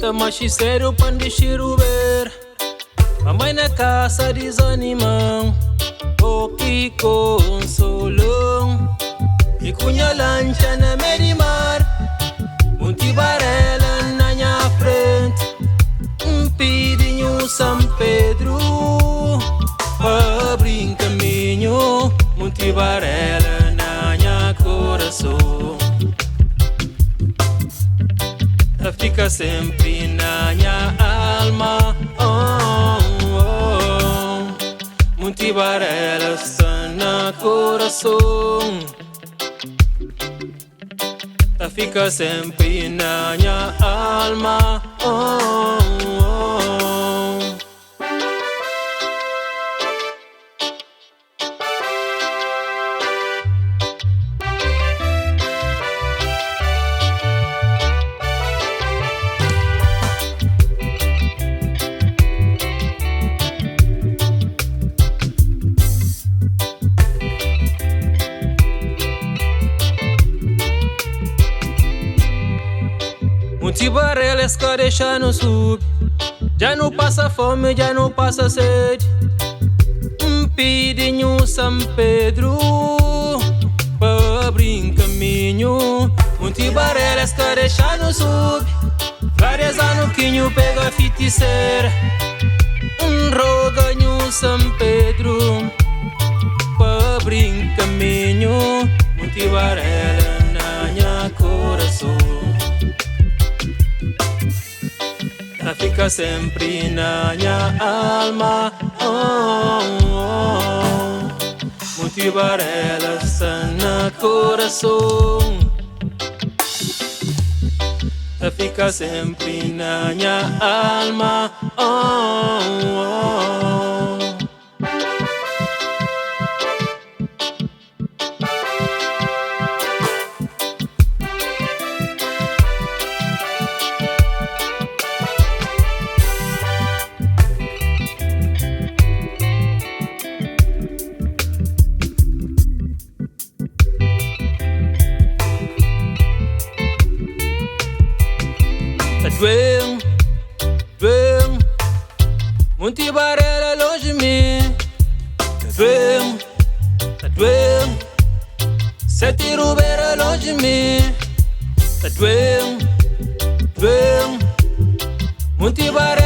Tamashi sério pandishiru ver. Mamãe na casa desanimam. O que consolão. E cunha lancha na merimar. Barela na minha frente. Pedinho São Pedro. Abre um caminho. Barela na minha coração. Fica sempre na minha alma. Barela está na coração. Fica sempre na minha alma. Barela esca deixa no sub. Já não passa fome, já não passa sede. Pedinho São Pedro. Para abrir caminho. Barela esca deixa no sub. Várias anos que eu pega feiticeira. Roganho São Pedro. Para abrir caminho. Barela na minha coração. Fica sempre na minha alma. Barela está na coração. Fica sempre na minha alma. Barela longe de mim. Doendo. Sete rubeira longe de mim. Doendo. Barela